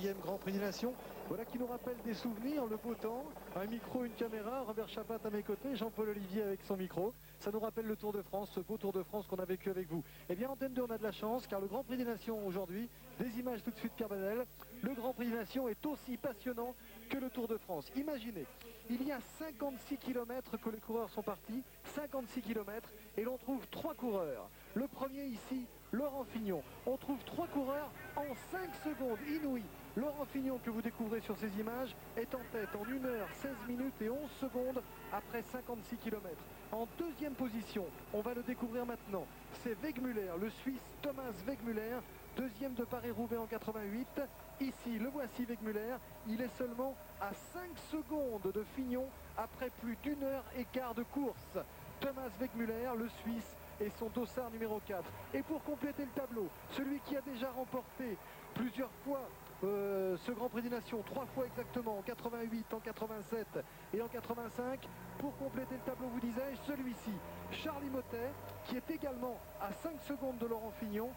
4e Grand Prix des Nations. Voilà qui nous rappelle des souvenirs, le beau temps, un micro, une caméra, Robert Chapat à mes côtés, Jean-Paul Olivier avec son micro. Ça nous rappelle le Tour de France, ce beau Tour de France qu'on a vécu avec vous. Eh bien, Antenne 2, on a de la chance, car le Grand Prix des Nations aujourd'hui, des images tout de suite, Pierre Badel, le Grand Prix des Nations est aussi passionnant que le Tour de France. Imaginez, il y a 56 km que les coureurs sont partis, 56 km, et l'on trouve 3 coureurs. Le premier ici, Laurent Fignon. On trouve 3 coureurs en 5 secondes, inouï. Laurent Fignon, que vous découvrez sur ces images, est en tête en 1 heure, 16 minutes et 11 secondes après 56 km. En deuxième position, on va le découvrir maintenant, c'est Wegmüller, le Suisse Thomas Wegmüller, deuxième de Paris-Roubaix en 88. Ici, le voici Wegmüller, il est seulement à 5 secondes de Fignon après plus d'1 heure et quart de course. Thomas Wegmüller, le Suisse, et son dossard numéro 4. Et pour compléter le tableau, celui qui a déjà remporté plusieurs fois ce Grand Prix des Nations, 3 fois exactement, en 88, en 87 et en 85. Pour compléter le tableau, vous disais-je, celui-ci, Charly Mottet, qui est également à 5 secondes de Laurent Fignon,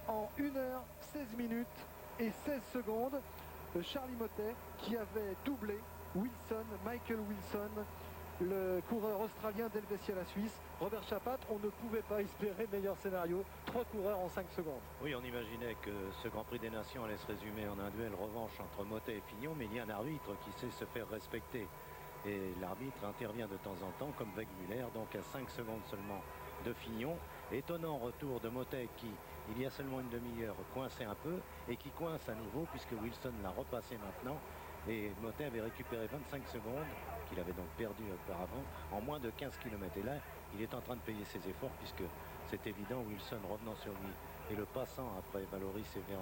en 1 heure, 16 minutes et 16 secondes. Charly Mottet qui avait doublé Wilson, Michael Wilson, le coureur australien d'Helvetia la Suisse. Robert Chapat, on ne pouvait pas espérer meilleur scénario, 3 coureurs en 5 secondes. Oui, on imaginait que ce Grand Prix des Nations allait se résumer en un duel revanche entre Mottet et Fignon, mais il y a un arbitre qui sait se faire respecter. Et l'arbitre intervient de temps en temps, comme Wegmüller, donc à 5 secondes seulement de Fignon. Étonnant retour de Mottet qui, il y a seulement une demi-heure, coinçait un peu et qui coince à nouveau puisque Wilson l'a repassé maintenant. Et Mottet avait récupéré 25 secondes, qu'il avait donc perdu auparavant, en moins de 15 km. Et là, il est en train de payer ses efforts puisque c'est évident, Wilson revenant sur lui et le passant après Valoris et vers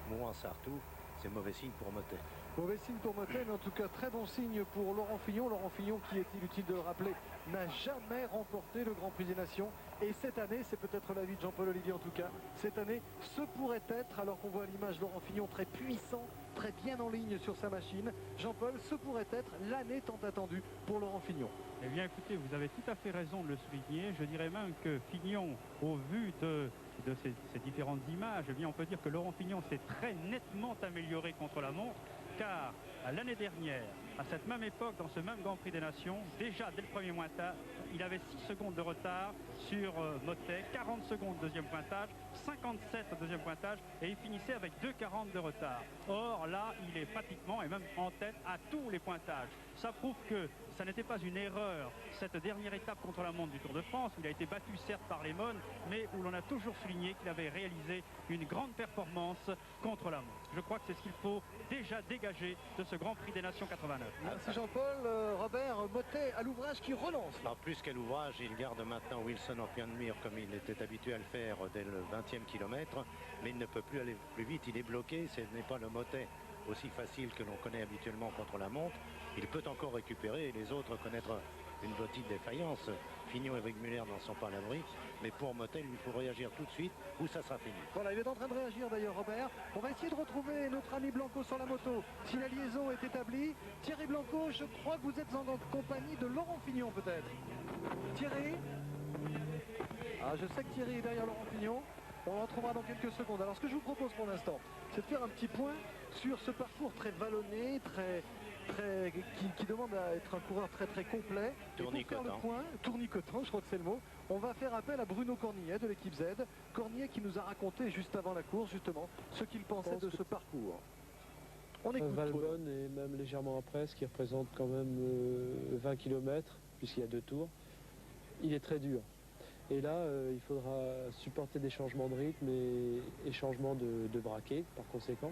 Mouan-Sartoux, c'est mauvais signe pour Mottet. Mauvais signe pour Mottet, mais en tout cas très bon signe pour Laurent Fignon. Laurent Fignon qui, est-il utile de le rappeler, n'a jamais remporté le Grand Prix des Nations. Et cette année, c'est peut-être l'avis de Jean-Paul Olivier en tout cas, cette année, ce pourrait être, alors qu'on voit à l'image Laurent Fignon très puissant, très bien en ligne sur sa machine, Jean-Paul, ce pourrait être l'année tant attendue pour Laurent Fignon. Eh bien écoutez, vous avez tout à fait raison de le souligner. Je dirais même que Fignon, au vu de ces différentes images, eh bien on peut dire que Laurent Fignon s'est très nettement amélioré contre la montre, car l'année dernière, à cette même époque, dans ce même Grand Prix des Nations, déjà dès le premier pointage, il avait 6 secondes de retard sur Mottet, 40 secondes deuxième pointage, 57 au deuxième pointage, et il finissait avec 2,40 de retard. Or là, il est pratiquement et même en tête à tous les pointages. Ça prouve que ça n'était pas une erreur, cette dernière étape contre la montre du Tour de France, où il a été battu certes par Lemon, mais où l'on a toujours souligné qu'il avait réalisé une grande performance contre la montre. Je crois que c'est ce qu'il faut déjà dégager de ce Grand Prix des Nations 89. Merci Jean-Paul. Robert, Mottet à l'ouvrage qui relance. En plus qu'à l'ouvrage, il garde maintenant Wilson en plein de mire comme il était habitué à le faire dès le 20e kilomètre, mais il ne peut plus aller plus vite, il est bloqué, ce n'est pas le Mottet aussi facile que l'on connaît habituellement contre la montre. Il peut encore récupérer et les autres connaître une petite défaillance. Fignon et Wegmüller n'en sont pas à l'abri, mais pour Mottet, il faut réagir tout de suite ou ça sera fini. Voilà, il est en train de réagir d'ailleurs, Robert. On va essayer de retrouver notre ami Blanco sur la moto. Si la liaison est établie, Thierry Blanco, je crois que vous êtes en compagnie de Laurent Fignon peut-être. Thierry? Ah, je sais que Thierry est derrière Laurent Fignon. On en retrouvera dans quelques secondes. Alors ce que je vous propose pour l'instant, c'est de faire un petit point sur ce parcours très vallonné, qui demande à être un coureur très complet. Tournicotant. Pour faire le point, tournicotant, je crois que c'est le mot, on va faire appel à Bruno Cornillet de l'équipe Z. Cornillet qui nous a raconté juste avant la course, justement, ce qu'il pensait de ce parcours. On écoute. Valbonne et même légèrement après, ce qui représente quand même 20 km, puisqu'il y a 2 tours. Il est très dur. Et là, il faudra supporter des changements de rythme et changements de braquet, par conséquent.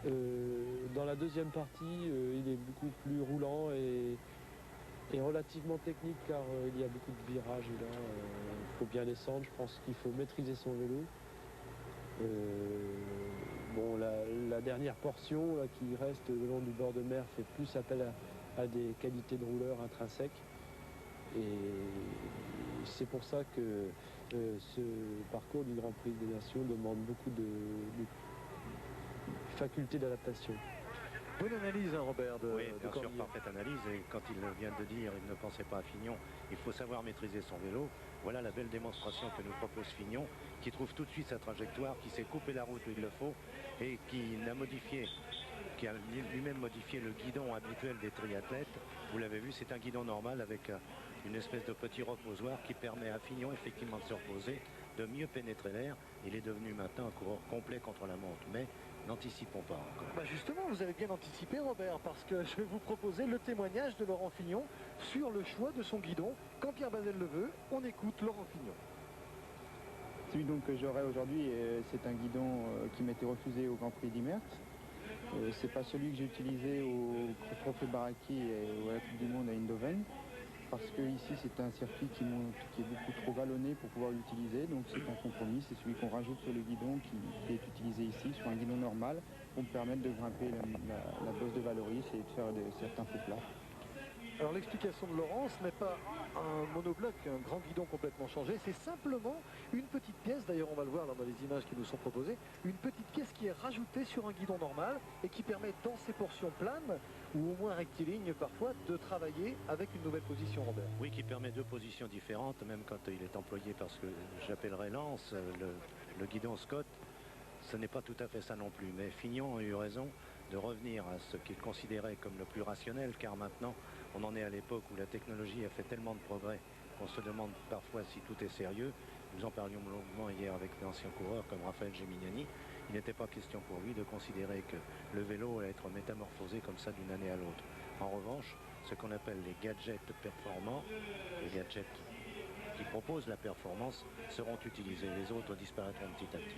Dans la deuxième partie, il est beaucoup plus roulant et relativement technique, car il y a beaucoup de virages. Et là, il faut bien descendre. Je pense qu'il faut maîtriser son vélo. Bon, la dernière portion là, qui reste le long du bord de mer fait plus appel à des qualités de rouleur intrinsèques. Et c'est pour ça que ce parcours du Grand Prix des Nations demande beaucoup de faculté d'adaptation. Bonne analyse, hein, Robert, oui, bien sûr, Cornillet. parfaite analyse. Et quand il vient de dire, il ne pensait pas à Fignon, il faut savoir maîtriser son vélo. Voilà la belle démonstration que nous propose Fignon, qui trouve tout de suite sa trajectoire, qui s'est coupé la route où il le faut et qui n'a modifié qui a lui-même modifié le guidon habituel des triathlètes. Vous l'avez vu, c'est un guidon normal avec une espèce de petit reposoir qui permet à Fignon effectivement de se reposer, de mieux pénétrer l'air. Il est devenu maintenant un coureur complet contre la montre, mais n'anticipons pas encore. Bah justement, vous avez bien anticipé, Robert, parce que je vais vous proposer le témoignage de Laurent Fignon sur le choix de son guidon. Quand Pierre Badel le veut, on écoute Laurent Fignon. Celui donc que j'aurai aujourd'hui, c'est un guidon qui m'était refusé au Grand Prix d'Imert. C'est pas celui que j'ai utilisé au Trophée Baraki et à la Coupe du Monde à Eindhoven, parce que ici c'est un circuit qui est beaucoup trop vallonné pour pouvoir l'utiliser, donc c'est un compromis, c'est celui qu'on rajoute sur le guidon qui est utilisé ici sur un guidon normal pour me permettre de grimper la bosse de Valoris et de faire certains faux plats. Alors l'explication de Laurent, ce n'est pas un monobloc, un grand guidon complètement changé, c'est simplement une petite pièce, d'ailleurs on va le voir dans les images qui nous sont proposées, une petite pièce qui est rajoutée sur un guidon normal et qui permet dans ces portions planes, ou au moins rectilignes parfois, de travailler avec une nouvelle position, Robert. Oui, qui permet deux positions différentes, même quand il est employé parce que j'appellerais Lance, le guidon Scott, ce n'est pas tout à fait ça non plus, mais Fignon a eu raison de revenir à ce qu'il considérait comme le plus rationnel, car maintenant on en est à l'époque où la technologie a fait tellement de progrès qu'on se demande parfois si tout est sérieux. Nous en parlions longuement hier avec d'anciens coureurs comme Raphaël Gemignani. Il n'était pas question pour lui de considérer que le vélo allait être métamorphosé comme ça d'une année à l'autre. En revanche, ce qu'on appelle les gadgets performants, les gadgets qui proposent la performance, seront utilisés. Les autres disparaîtront petit à petit.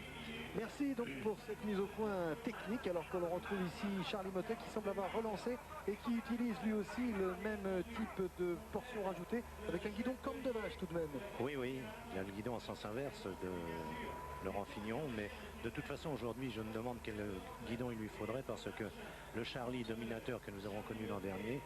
Merci donc pour cette mise au point technique, alors que l'on retrouve ici Charlie Motet qui semble avoir relancé et qui utilise lui aussi le même type de portion rajoutée avec un guidon comme dommage tout de même. Oui, il y a le guidon en sens inverse de Laurent Fignon, mais de toute façon aujourd'hui je me demande quel guidon il lui faudrait, parce que le Charlie dominateur que nous avons connu l'an dernier,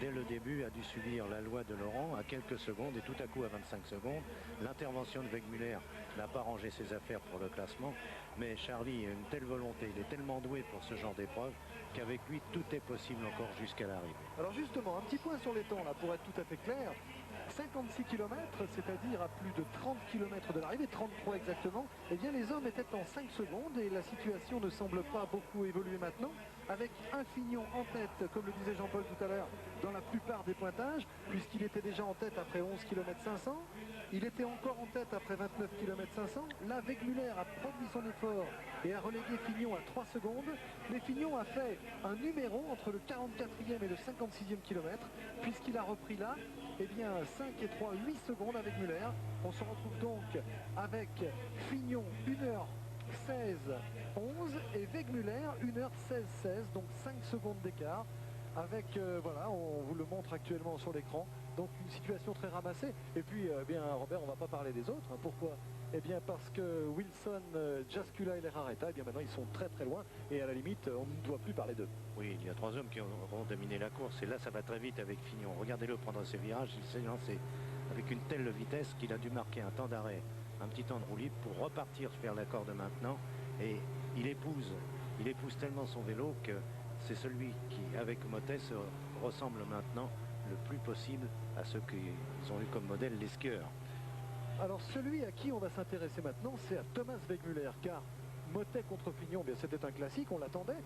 dès le début a dû subir la loi de Laurent à quelques secondes, et tout à coup à 25 secondes, l'intervention de Wegmuller n'a pas rangé ses affaires pour le classement, mais Charlie a une telle volonté, il est tellement doué pour ce genre d'épreuve qu'avec lui tout est possible encore jusqu'à l'arrivée. Alors justement, un petit point sur les temps là pour être tout à fait clair. 56 km, c'est-à-dire à plus de 30 km de l'arrivée, 33 exactement, eh bien les hommes étaient en 5 secondes et la situation ne semble pas beaucoup évoluer maintenant, avec un Fignon en tête, comme le disait Jean-Paul tout à l'heure, dans la plupart des pointages, puisqu'il était déjà en tête après 11 km 500, il était encore en tête après 29 km 500, là Wegmuller a produit son effort et a relégué Fignon à 3 secondes, mais Fignon a fait un numéro entre le 44e et le 56e kilomètre, puisqu'il a repris là, eh bien 5 et 3, 8 secondes avec Muller. On se retrouve donc avec Fignon 1h16 11 et Wegmuller 1h16 16, donc 5 secondes d'écart. Avec, voilà, on vous le montre actuellement sur l'écran, donc une situation très ramassée. Et puis, bien Robert, on ne va pas parler des autres. Hein. Pourquoi? Eh bien parce que Wilson, Jascula et Lerareta, eh bien maintenant ils sont très très loin et à la limite on ne doit plus parler d'eux. Oui, il y a 3 hommes qui auront dominé la course et là ça va très vite avec Fignon. Regardez-le prendre ses virages, il s'est lancé avec une telle vitesse qu'il a dû marquer un temps d'arrêt, un petit temps de roue libre pour repartir vers la corde maintenant, et il épouse tellement son vélo que c'est celui qui, avec Motet, se ressemble maintenant le plus possible à ceux qu'ils ont eu comme modèle les skieurs. Alors celui à qui on va s'intéresser maintenant, c'est à Thomas Wegmuller, car Motet contre Fignon, bien c'était un classique, on attendait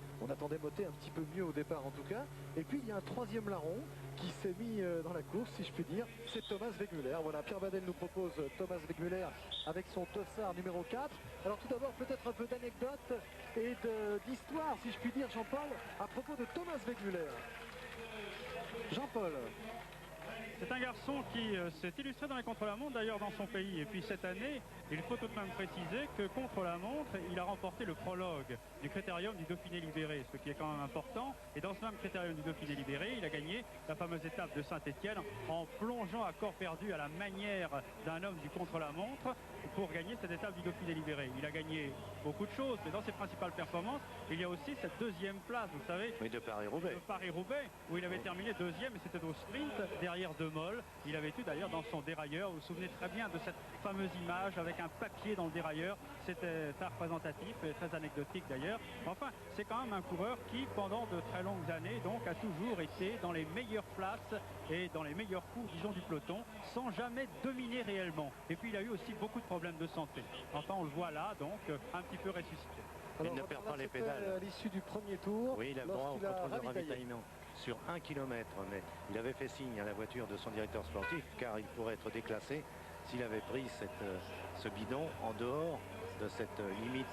Motet un petit peu mieux au départ en tout cas, et puis il y a un troisième larron qui s'est mis dans la course, si je puis dire, c'est Thomas Wegmuller. Voilà, Pierre Badel nous propose Thomas Wegmuller avec son dossard numéro 4. Alors tout d'abord peut-être un peu d'anecdote et d'histoire, si je puis dire, Jean-Paul, à propos de Thomas Wegmuller. Jean-Paul. C'est un garçon qui s'est illustré dans les contre-la-montre, d'ailleurs dans son pays. Et puis cette année, il faut tout de même préciser que contre-la-montre, il a remporté le prologue du Critérium du Dauphiné libéré, ce qui est quand même important. Et dans ce même Critérium du Dauphiné libéré, il a gagné la fameuse étape de Saint-Étienne en plongeant à corps perdu à la manière d'un homme du contre-la-montre pour gagner cette étape du Dauphiné libéré. Il a gagné beaucoup de choses, mais dans ses principales performances, il y a aussi cette deuxième place, vous savez. Oui, de Paris-Roubaix. De Paris-Roubaix, où il avait terminé deuxième, et c'était au sprint, derrière De Mol. Il avait eu d'ailleurs dans son dérailleur, vous vous souvenez très bien de cette fameuse image avec un papier dans le dérailleur. C'était très représentatif et très anecdotique d'ailleurs. Enfin, c'est quand même un coureur qui, pendant de très longues années, donc, a toujours été dans les meilleures places et dans les meilleurs coups, disons, du peloton, sans jamais dominer réellement. Et puis, il a eu aussi beaucoup de problèmes de santé. Enfin, on le voit là, donc, un petit peu ressuscité. Il ne perd pas les pédales. À l'issue du premier tour. Oui, il a le droit au contrôle de ravitaillement sur 1 km, mais il avait fait signe à la voiture de son directeur sportif car il pourrait être déclassé s'il avait pris ce bidon en dehors de cette limite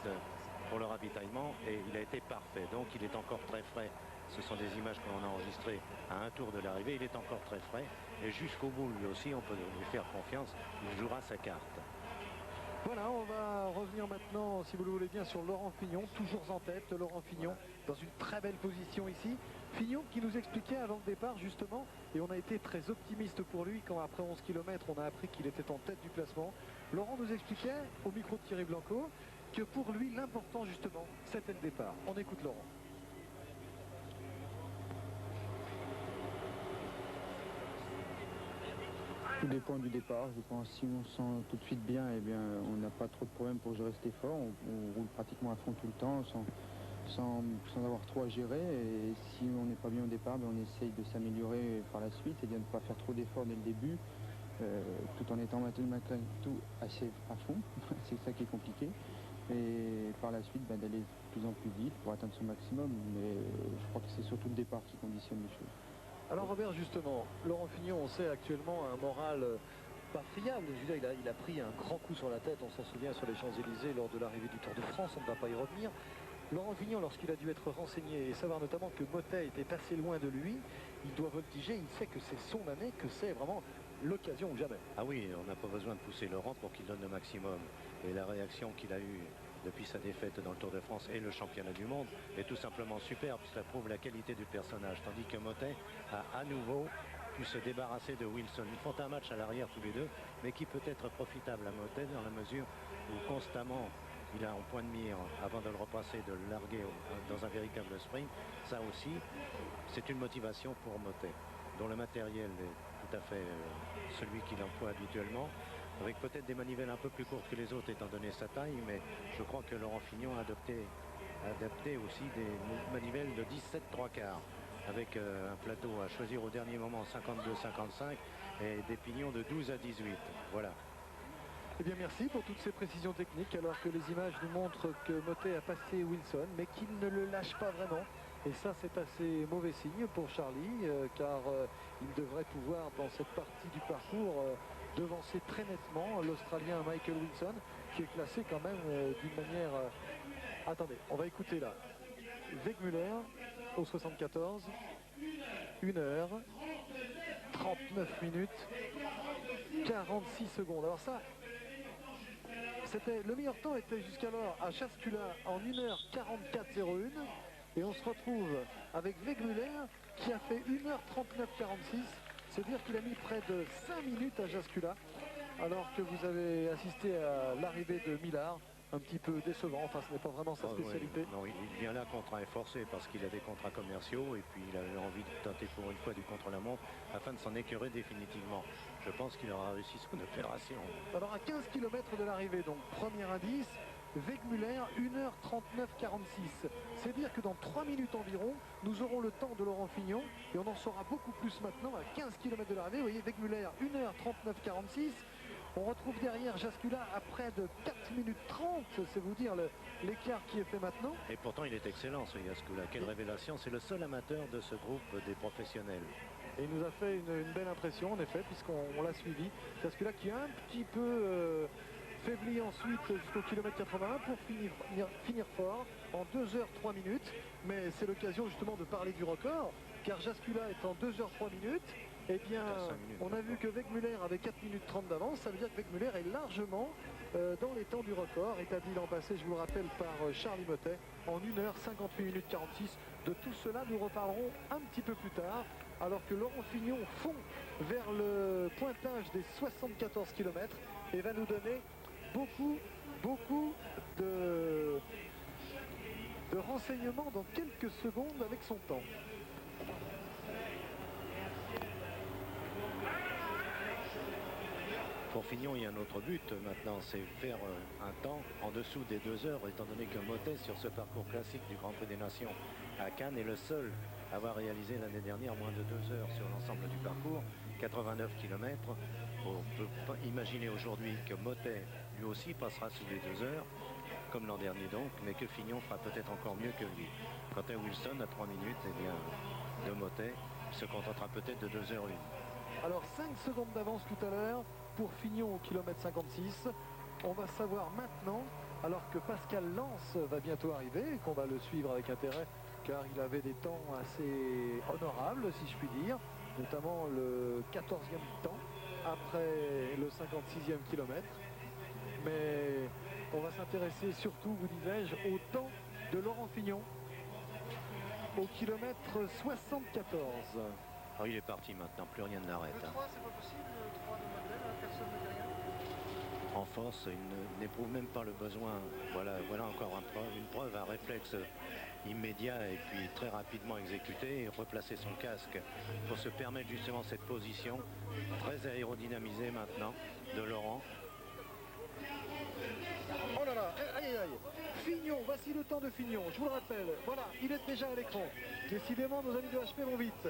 pour le ravitaillement, et il a été parfait. Donc il est encore très frais. Ce sont des images que l'on a enregistrées à un tour de l'arrivée. Il est encore très frais et jusqu'au bout, lui aussi, on peut lui faire confiance. Il jouera sa carte. Voilà, on va revenir maintenant, si vous le voulez bien, sur Laurent Fignon, toujours en tête. Laurent Fignon dans une très belle position ici. Fignon qui nous expliquait avant le départ justement, et on a été très optimiste pour lui quand après 11 km on a appris qu'il était en tête du classement. Laurent nous expliquait au micro de Thierry Blanco que pour lui l'important justement c'était le départ. On écoute Laurent. Tout dépend du départ. Je pense que si on sent tout de suite bien, eh bien on n'a pas trop de problème pour gérer cet effort. On roule pratiquement à fond tout le temps sans avoir trop à gérer. Et si on n'est pas bien au départ, ben on essaye de s'améliorer par la suite et de ne pas faire trop d'efforts dès le début, tout en étant malgré tout assez à fond. C'est ça qui est compliqué. Et par la suite, ben, d'aller de plus en plus vite pour atteindre son maximum. Mais je crois que c'est surtout le départ qui conditionne les choses. Alors Robert, justement, Laurent Fignon, on sait actuellement un moral pas friable. Je veux dire, il a pris un grand coup sur la tête, on s'en souvient, sur les Champs-Élysées lors de l'arrivée du Tour de France, on ne va pas y revenir. Laurent Fignon, lorsqu'il a dû être renseigné et savoir notamment que Mottet était passé loin de lui, il doit voltiger, il sait que c'est son année, que c'est vraiment l'occasion ou jamais. Ah oui, on n'a pas besoin de pousser Laurent pour qu'il donne le maximum. Et la réaction qu'il a eue depuis sa défaite dans le Tour de France et le championnat du monde est tout simplement superbe. Cela prouve la qualité du personnage. Tandis que Mottet a à nouveau pu se débarrasser de Wilson. Ils font un match à l'arrière tous les deux, mais qui peut être profitable à Mottet dans la mesure où constamment il a en point de mire, avant de le repasser, de le larguer dans un véritable sprint. Ça aussi, c'est une motivation pour Mottet, dont le matériel est tout à fait celui qu'il emploie habituellement, avec peut-être des manivelles un peu plus courtes que les autres étant donné sa taille, mais je crois que Laurent Fignon a adapté aussi des manivelles de 17 3/4 avec un plateau à choisir au dernier moment 52-55 et des pignons de 12 à 18. Voilà. Eh bien merci pour toutes ces précisions techniques, alors que les images nous montrent que Mottet a passé Wilson mais qu'il ne le lâche pas vraiment. Et ça, c'est assez mauvais signe pour Charlie, car il devrait pouvoir, dans cette partie du parcours, devancer très nettement l'Australien Michael Wilson, qui est classé quand même d'une manière... Attendez, on va écouter là. Wegemuller au 74, 1 heure, 39 minutes, 46 secondes. Alors ça, le meilleur temps était jusqu'alors à Chascula en 1h44,01. Et on se retrouve avec Wegemuller qui a fait 1h39,46. C'est dire qu'il a mis près de 5 minutes à Chascula, alors que vous avez assisté à l'arrivée de Millard, un petit peu décevant. Enfin, ce n'est pas vraiment sa spécialité. Ouais, non, il vient là contrat est forcé parce qu'il a des contrats commerciaux et puis il avait envie de tenter pour une fois du contre-la-montre afin de s'en écœurer définitivement. Je pense qu'il aura réussi son opération. Alors à 15 km de l'arrivée, donc premier indice, Wegemuller 1h39,46. C'est dire que dans 3 minutes environ, nous aurons le temps de Laurent Fignon et on en saura beaucoup plus maintenant à 15 km de l'arrivée. Vous voyez, Wegemuller 1h39,46. On retrouve derrière Jascula à près de 4 minutes 30, c'est vous dire l'écart qui est fait maintenant. Et pourtant il est excellent ce Jascula, quelle révélation, c'est le seul amateur de ce groupe des professionnels. Et il nous a fait une belle impression en effet, puisqu'on l'a suivi. Jascula qui a un petit peu faibli ensuite jusqu'au kilomètre 81 pour finir fort en 2h03 minutes. Mais c'est l'occasion justement de parler du record, car Jascula est en 2h03 minutes. Eh bien, on a vu que Wegemuller avait 4 minutes 30 d'avance. Ça veut dire que Wegemuller est largement dans les temps du record, établi l'an passé, je vous le rappelle, par Charlie Mottet en 1h58 minutes 46. De tout cela, nous reparlerons un petit peu plus tard, alors que Laurent Fignon fond vers le pointage des 74 km et va nous donner beaucoup de renseignements dans quelques secondes avec son temps. Pour Fignon, il y a un autre but maintenant, c'est faire un temps en dessous des 2 heures, étant donné que Mottet, sur ce parcours classique du Grand Prix des Nations à Cannes, est le seul à avoir réalisé l'année dernière moins de 2 heures sur l'ensemble du parcours, 89 km. On peut pas imaginer aujourd'hui que Mottet, lui aussi, passera sous les 2 heures. comme l'an dernier donc, mais que Fignon fera peut-être encore mieux que lui. Quant à Wilson, à 3 minutes, eh bien, de Mottet se contentera peut-être de 2h01. Alors 5 secondes d'avance tout à l'heure pour Fignon au kilomètre 56. On va savoir maintenant, alors que Pascal Lans va bientôt arriver, et qu'on va le suivre avec intérêt, car il avait des temps assez honorables, si je puis dire, notamment le 14e temps, après le 56e kilomètre. Mais on va s'intéresser surtout, vous disais-je, au temps de Laurent Fignon, au kilomètre 74. Alors il est parti maintenant, plus rien ne l'arrête. Le 3, c'est pas possible, le 3 de Madeleine, personne ne dit rien. En force, il n'éprouve même pas le besoin. Voilà encore une preuve, un réflexe immédiat et puis très rapidement exécuté, et replacer son casque pour se permettre justement cette position très aérodynamisée maintenant de Laurent. Oh là là, aïe aïe aïe. Fignon, voici le temps de Fignon, je vous le rappelle. Voilà, il est déjà à l'écran. Décidément, nos amis de HP vont vite.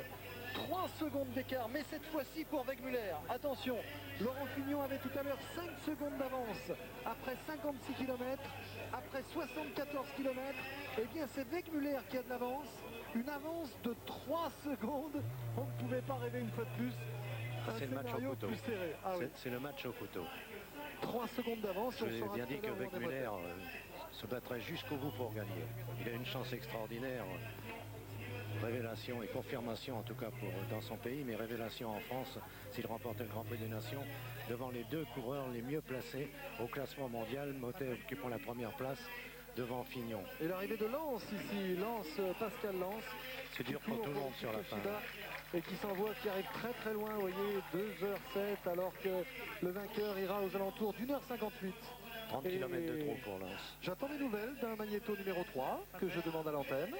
3 secondes d'écart, mais cette fois-ci pour Wegmüller. Attention, Laurent Fignon avait tout à l'heure 5 secondes d'avance. Après 56 km, après 74 km, eh bien c'est Wegmüller qui a de l'avance. Une avance de 3 secondes. On ne pouvait pas rêver une fois de plus. C'est le match au couteau. Plus serré. Ah oui. C'est le match au couteau. 3 secondes d'avance. Je vous ai bien dit que Wegmüller se battrait jusqu'au bout pour gagner. Il a une chance extraordinaire. Révélation et confirmation en tout cas dans son pays, mais révélation en France s'il remportait le Grand Prix des Nations devant les deux coureurs les mieux placés au classement mondial, Mottet occupant la première place devant Fignon. Et l'arrivée de Lans ici, Pascal Lans. C'est dur pour tout le monde sur la fin. Et qui s'envoie, qui arrive très très loin, vous voyez, 2h07, alors que le vainqueur ira aux alentours d'1h58. 30 km de trop pour Lans. J'attends des nouvelles d'un magnéto numéro 3 que je demande à l'antenne.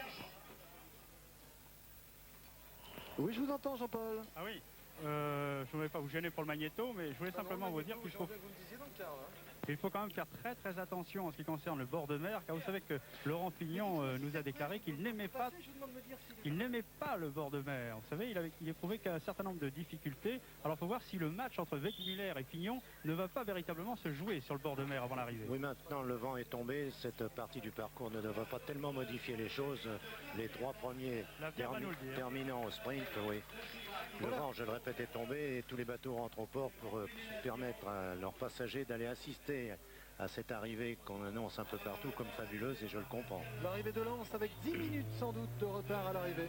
Oui, je vous entends, Jean-Paul. Ah oui, je ne voulais pas vous gêner pour le magnéto, mais je voulais simplement vous dire qu'il faut... Il faut quand même faire très très attention en ce qui concerne le bord de mer, car vous savez que Laurent Fignon nous a déclaré qu'il n'aimait pas le bord de mer. Vous savez, il éprouvait qu'un certain nombre de difficultés. Alors il faut voir si le match entre Wegmüller et Fignon ne va pas véritablement se jouer sur le bord de mer avant l'arrivée. Oui, maintenant le vent est tombé, cette partie du parcours ne devrait pas tellement modifier les choses. Les 3 premiers terminant au sprint, oui. Le vent, je le répète, est tombé et tous les bateaux rentrent au port pour permettre à leurs passagers d'aller assister à cette arrivée qu'on annonce un peu partout comme fabuleuse, et je le comprends. L'arrivée de Lens avec 10 minutes sans doute de retard à l'arrivée.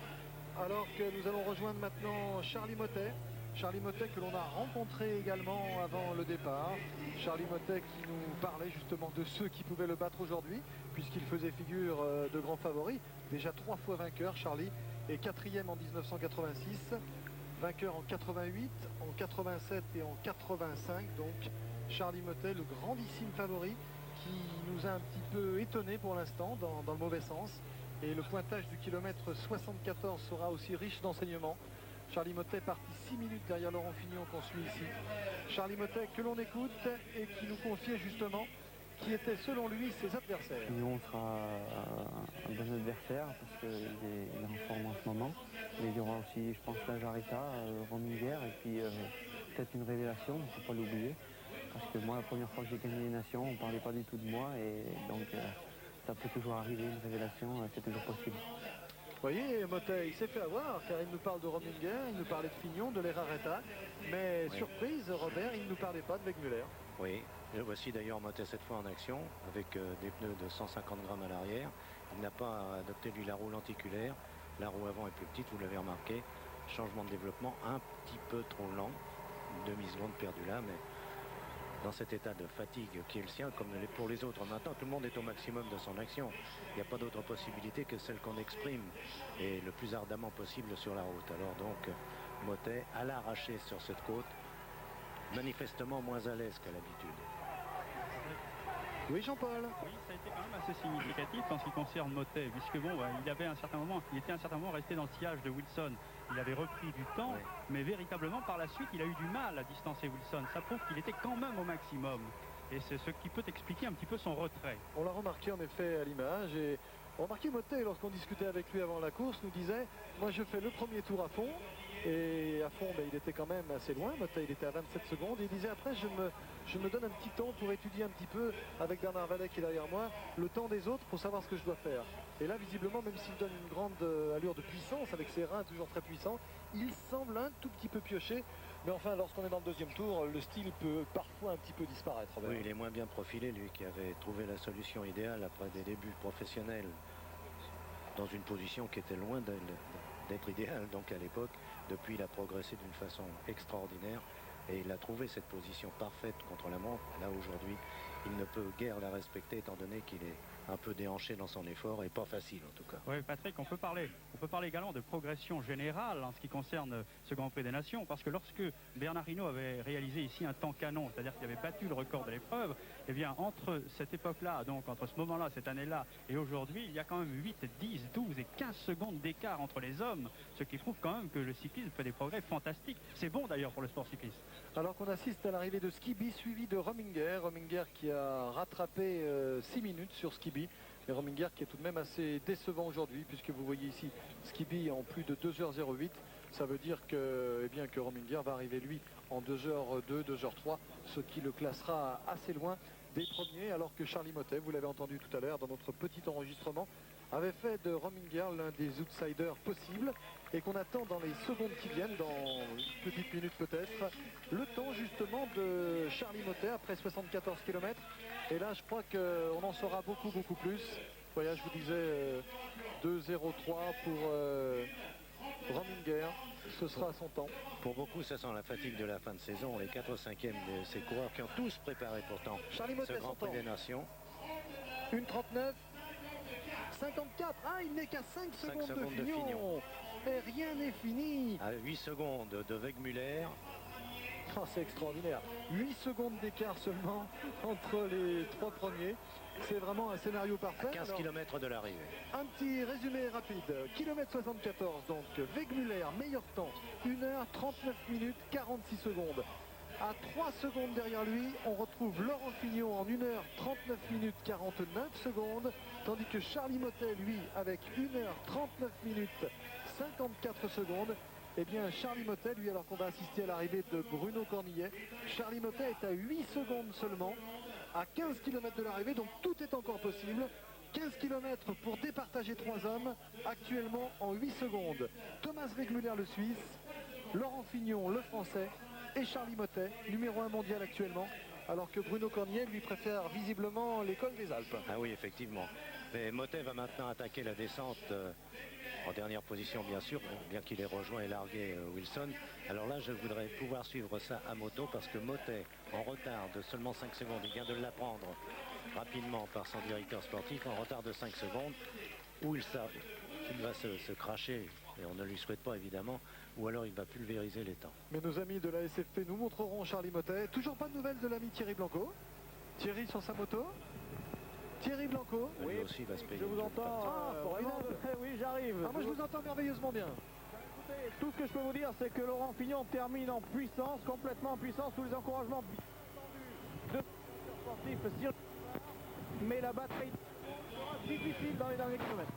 Alors que nous allons rejoindre maintenant Charlie Mottet. Charlie Mottet que l'on a rencontré également avant le départ. Charlie Mottet qui nous parlait justement de ceux qui pouvaient le battre aujourd'hui, puisqu'il faisait figure de grand favori. Déjà 3 fois vainqueur, Charlie, et 4e en 1986. Vainqueur en 88, en 87 et en 85, donc Charlie Mottet, le grandissime favori, qui nous a un petit peu étonné pour l'instant, dans le mauvais sens. Et le pointage du kilomètre 74 sera aussi riche d'enseignements. Charlie Mottet parti 6 minutes derrière Laurent Fignon qu'on suit ici. Charlie Mottet que l'on écoute et qui nous confiait justement qui étaient selon lui ses adversaires. Fignon sera un bon adversaire parce qu'il est en forme en ce moment. Mais il y aura aussi, je pense, la Jarita, Rominger et puis peut-être une révélation, il ne faut pas l'oublier. Parce que moi, la première fois que j'ai gagné les Nations, on ne parlait pas du tout de moi et donc ça peut toujours arriver, une révélation, c'est toujours possible. Vous voyez, Mottet, il s'est fait avoir car il nous parle de Rominger, il nous parlait de Fignon, de l'Erareta. Mais oui. Surprise, Robert, il ne nous parlait pas de Wegmüller. Oui, et voici d'ailleurs Mottet cette fois en action avec des pneus de 150 grammes à l'arrière. Il n'a pas adopté lui la roue lenticulaire. La roue avant est plus petite, vous l'avez remarqué. Changement de développement un petit peu trop lent. Une demi-seconde perdue là, mais dans cet état de fatigue qui est le sien, comme pour les autres maintenant, tout le monde est au maximum de son action. Il n'y a pas d'autre possibilité que celle qu'on exprime, et le plus ardemment possible sur la route. Alors donc, Mottet à l'arraché sur cette côte, manifestement moins à l'aise qu'à l'habitude. Oui, Jean-Paul. Oui, ça a été quand même assez significatif en ce qui concerne Mottet, puisque bon, il était à un certain moment resté dans le sillage de Wilson. Il avait repris du temps, oui. Mais véritablement par la suite, il a eu du mal à distancer Wilson. Ça prouve qu'il était quand même au maximum. Et c'est ce qui peut expliquer un petit peu son retrait. On l'a remarqué en effet à l'image. Et remarquez Mottet, lorsqu'on discutait avec lui avant la course, nous disait, moi je fais le premier tour à fond, Et à fond, il était quand même assez loin. Motet, il était à 27 secondes. Et il disait après, je me donne un petit temps pour étudier un petit peu, avec Bernard Vallet qui est derrière moi, le temps des autres pour savoir ce que je dois faire. Et là, visiblement, même s'il donne une grande allure de puissance, avec ses reins toujours très puissants, il semble un tout petit peu pioché. Mais enfin, lorsqu'on est dans le deuxième tour, le style peut parfois un petit peu disparaître. Robert. Oui, il est moins bien profilé, lui qui avait trouvé la solution idéale après des débuts professionnels dans une position qui était loin d'être idéale. Donc à l'époque, depuis, il a progressé d'une façon extraordinaire et il a trouvé cette position parfaite contre la montre. Là, aujourd'hui, il ne peut guère la respecter étant donné qu'il est un peu déhanché dans son effort et pas facile en tout cas. Oui, Patrick, on peut parler également de progression générale en ce qui concerne ce Grand Prix des Nations, parce que lorsque Bernard Hinault avait réalisé ici un temps canon, c'est-à-dire qu'il avait battu le record de l'épreuve, eh bien entre cette époque-là, donc entre ce moment-là, cette année-là et aujourd'hui, il y a quand même 8, 10, 12 et 15 secondes d'écart entre les hommes, ce qui prouve quand même que le cyclisme fait des progrès fantastiques. C'est bon d'ailleurs pour le sport cycliste. Alors qu'on assiste à l'arrivée de Skiby suivi de Rominger qui a rattrapé 6 minutes sur Skiby. Mais Rominger qui est tout de même assez décevant aujourd'hui, puisque vous voyez ici Skiby en plus de 2h08. Ça veut dire que, que Rominger va arriver lui en 2h02, 2h03, ce qui le classera assez loin des premiers, alors que Charlie Motet, vous l'avez entendu tout à l'heure dans notre petit enregistrement, avait fait de Rominger l'un des outsiders possibles et qu'on attend dans les secondes qui viennent, dans une petite minute peut-être, le temps justement de Charlie Motet après 74 km. Et là, je crois qu'on en saura beaucoup plus. Voilà, je vous disais 2,03 pour Rominger. Ce sera à son temps. Pour beaucoup, ça sent la fatigue de la fin de saison. Les 4 5e de ces coureurs qui ont tous préparé pourtant Charlie Motet, ce Grand Prix des Nations. 1,39. 54. Ah, il n'est qu'à 5 secondes de Fignon. Et rien n'est fini. À 8 secondes de Wegmüller. Oh, c'est extraordinaire. 8 secondes d'écart seulement entre les 3 premiers. C'est vraiment un scénario parfait. À 15 km de l'arrivée. Un petit résumé rapide. Kilomètre 74, donc Wegmüller, meilleur temps. 1h39 minutes 46 secondes. À 3 secondes derrière lui, on retrouve Laurent Fignon en 1h39 minutes 49 secondes. Tandis que Charlie Motet, lui, avec 1h39 minutes 54 secondes. Eh bien, Charlie Motet, lui, alors qu'on va assister à l'arrivée de Bruno Cornillet, Charlie Motet est à 8 secondes seulement, à 15 km de l'arrivée, donc tout est encore possible. 15 km pour départager 3 hommes, actuellement en 8 secondes. Thomas Wegmüller, le Suisse, Laurent Fignon, le Français, et Charlie Motet, numéro 1 mondial actuellement, alors que Bruno Cornillet, lui, préfère visiblement l'école des Alpes. Ah oui, effectivement. Mais Motet va maintenant attaquer la descente en dernière position, bien sûr, bien qu'il ait rejoint et largué Wilson. Alors là, je voudrais pouvoir suivre ça à moto parce que Motet, en retard de seulement 5 secondes, il vient de l'apprendre rapidement par son directeur sportif, en retard de 5 secondes, où il va se cracher, et on ne lui souhaite pas évidemment, ou alors il va pulvériser les temps. Mais nos amis de la SFP nous montreront Charlie Motet. Toujours pas de nouvelles de l'ami Thierry Blanco. Thierry sur sa moto. Thierry Blanco. Oui, aussi va se payer. Je vous entends. Oui, j'arrive. Ah, moi, je vous entends merveilleusement bien. Écoutez, tout ce que je peux vous dire, c'est que Laurent Fignon termine en puissance, complètement en puissance, sous les encouragements bien entendus de sportifs. Mais la batterie sera difficile dans les derniers kilomètres.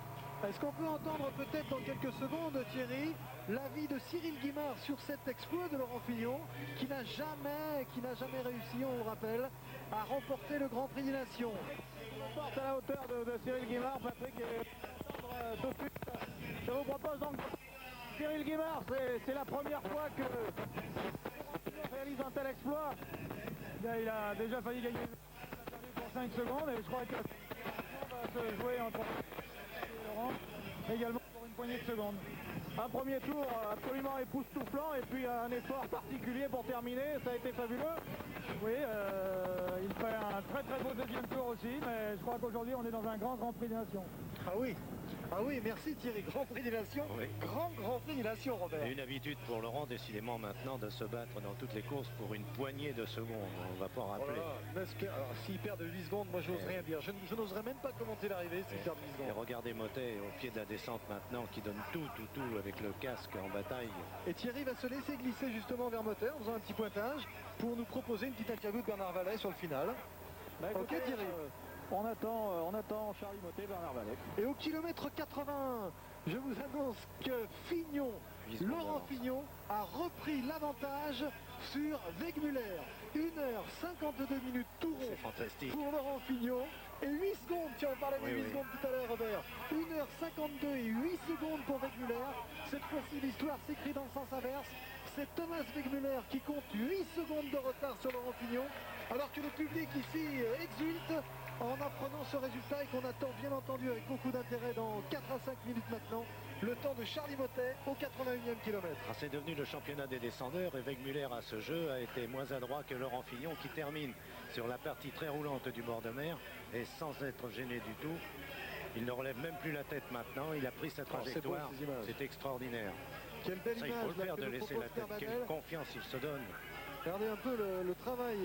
Est-ce qu'on peut entendre peut-être dans quelques secondes, Thierry, l'avis de Cyril Guimard sur cet exploit de Laurent Fignon, qui n'a jamais réussi, on le rappelle, à remporter le Grand Prix des Nations. On porte à la hauteur de Cyril Guimard, Patrick, et tout de suite, je vous propose donc Cyril Guimard, c'est la première fois que réalise un tel exploit. Il a déjà failli gagner pour 5 secondes et je crois que va se jouer entre Laurent également pour une poignée de secondes. Un premier tour absolument époustouflant et puis un effort particulier pour terminer, ça a été fabuleux. Oui, il fait un très beau deuxième tour aussi, mais je crois qu'aujourd'hui on est dans un grand Prix des Nations. Ah oui, merci Thierry, Grand Prix des Nations, oui. Grand Prix des Nations, Robert. Et une habitude pour Laurent, décidément maintenant, de se battre dans toutes les courses pour une poignée de secondes. On ne va pas en rappeler. Alors, s'il perd de 8 secondes, moi j'ose rien dire. Je n'oserais même pas commenter l'arrivée s'il perd de 8 Et secondes. regardez Motet au pied de la descente maintenant, qui donne tout avec le casque en bataille. Et Thierry va se laisser glisser justement vers Motet en faisant un petit pointage pour nous proposer une petite interview de Bernard Vallet sur le final. Ok Thierry. On attend Charlie Motet, Bernard Vallet. Et au kilomètre 80, Je vous annonce que Fignon, Laurent Fignon, a repris l'avantage sur Wegmüller. 1h52 minutes tout rond. C'est fantastique. Pour Laurent Fignon. Et 8 secondes, tu en parlais des 8 secondes tout à l'heure, Robert. 1h52 et 8 secondes pour Wegmüller. Cette fois-ci, l'histoire s'écrit dans le sens inverse. C'est Thomas Wegmüller qui compte 8 secondes de retard sur Laurent Fignon, alors que le public ici exulte en apprenant ce résultat et qu'on attend bien entendu avec beaucoup d'intérêt dans 4 à 5 minutes maintenant, le temps de Charlie Mottet au 81e kilomètre. Ah, c'est devenu le championnat des descendeurs et Wegmüller à ce jeu a été moins adroit que Laurent Fignon qui termine sur la partie très roulante du bord de mer et sans être gêné du tout. Il ne relève même plus la tête maintenant, il a pris sa trajectoire, c'est extraordinaire. Quelle belle Ça, image, il faut le faire que de nous laisser propose la tête, Pierre quelle Banel. confiance il se donne. Regardez un peu le travail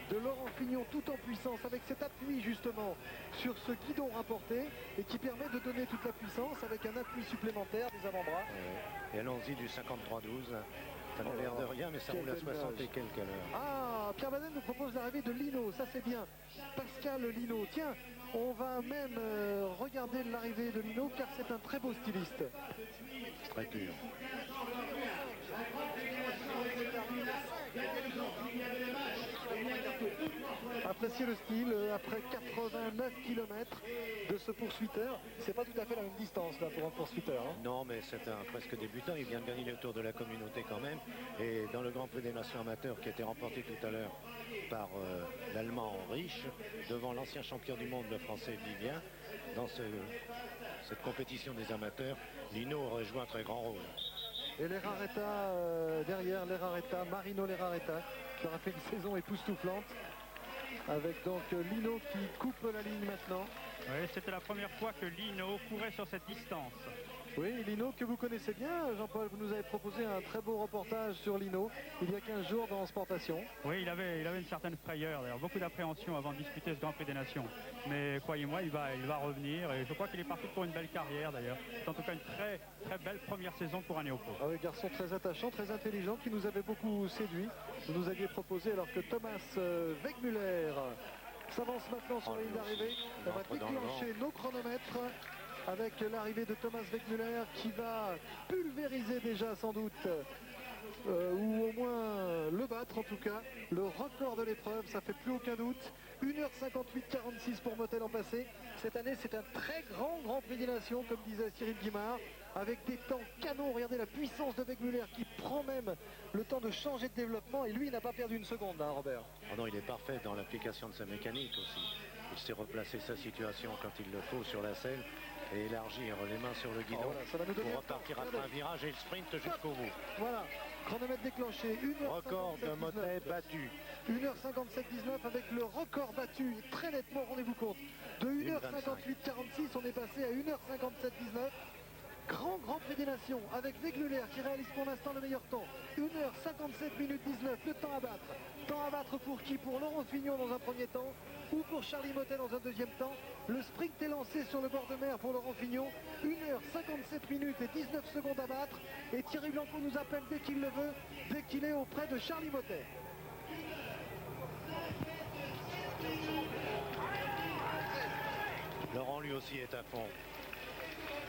de Laurent Fignon tout en puissance avec cet appui justement sur ce guidon rapporté et qui permet de donner toute la puissance avec un appui supplémentaire des avant-bras. Et allons-y du 53-12. Ça n'a l'air de rien, mais ça roule à 60 et quelques à l'heure. Ah, Pierre Banel nous propose l'arrivée de Lino, ça c'est bien. Pascal Lino, tiens, on va même regarder l'arrivée de Lino car c'est un très beau styliste. Très pur. Appréciez le style après 89 km de ce poursuiteur. C'est pas tout à fait la même distance là pour un poursuiteur. Hein. Non, mais c'est un presque débutant. Il vient de gagner le Tour de la Communauté quand même. Et dans le Grand Prix des Nations amateurs qui a été remporté tout à l'heure par l'Allemand Rich, devant l'ancien champion du monde, le Français Vivien, dans cette compétition des amateurs, Lino aurait joué un très grand rôle. Et Lerareta derrière, Lerareta, Marino Lerareta, qui aura fait une saison époustouflante. Avec donc Lino qui coupe la ligne maintenant. Oui, c'était la première fois que Lino courait sur cette distance. Oui, Lino que vous connaissez bien, Jean-Paul, vous nous avez proposé un très beau reportage sur Lino il y a 15 jours dans Sportation. Oui, il avait une certaine frayeur, d'ailleurs, beaucoup d'appréhension avant de disputer ce Grand Prix des Nations. Mais croyez-moi, il va revenir et je crois qu'il est parti pour une belle carrière d'ailleurs. C'est en tout cas une très très belle première saison pour un néopro. Ah oui, garçon très attachant, très intelligent, qui nous avait beaucoup séduit. Vous nous aviez proposé alors que Thomas Wegmüller s'avance maintenant sur la ligne d'arrivée. On va déclencher nos chronomètres avec l'arrivée de Thomas Wegmüller qui va pulvériser déjà sans doute, ou au moins le battre en tout cas, le record de l'épreuve, ça fait plus aucun doute. 1h58-46 pour Mottet l'an passé. Cette année c'est un très grand prix des nations, comme disait Cyril Guimard, avec des temps canons. Regardez la puissance de Wegmüller qui prend même le temps de changer de développement et lui il n'a pas perdu une seconde, hein, Robert. Oh non, il est parfait dans l'application de sa mécanique aussi. Il sait replacer sa situation quand il le faut sur la selle et élargir les mains sur le guidon ça va nous donner pour repartir après un virage et le sprint jusqu'au bout. Voilà, chronomètre déclenché, 1h57-19. Record de Mottet battu. 1h57-19 avec le record battu, très nettement, rendez-vous compte. De 1h58-46, on est passé à 1h57-19. Grand prix des nations avec Wegmüller qui réalise pour l'instant le meilleur temps. 1h57 minutes 19, le temps à battre. Temps à battre pour qui? Pour Laurent Fignon dans un premier temps ou pour Charlie Mottet dans un deuxième temps. Le sprint est lancé sur le bord de mer pour Laurent Fignon. 1h57 minutes et 19 secondes à battre. Et Thierry Blanco nous appelle dès qu'il le veut, dès qu'il est auprès de Charlie Mottet. Laurent lui aussi est à fond.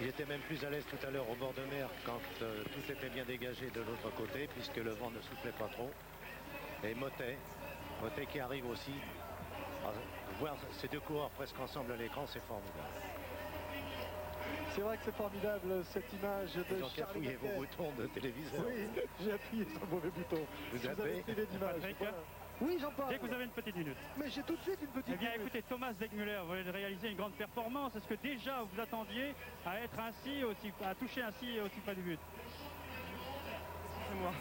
Il était même plus à l'aise tout à l'heure au bord de mer quand tout était bien dégagé de l'autre côté puisque le vent ne soufflait pas trop. Et Mottet qui arrive aussi. Voir ces deux coureurs presque ensemble à l'écran, c'est formidable. C'est vrai que c'est formidable cette image de Ils ont Charlie cafouillé Mottet. vos boutons de téléviseur. Oui, j'ai appuyé sur le mauvais bouton. Vous avez avez privé d'image. Patrick, Voilà. Oui, j'en parle. Dès que vous avez une petite minute. Mais j'ai tout de suite une petite Eh bien minute. écoutez, Thomas Wegmüller, vous venez de réaliser une grande performance. Est-ce que déjà vous attendiez à être ainsi, à toucher ainsi aussi près du but? C'est moi.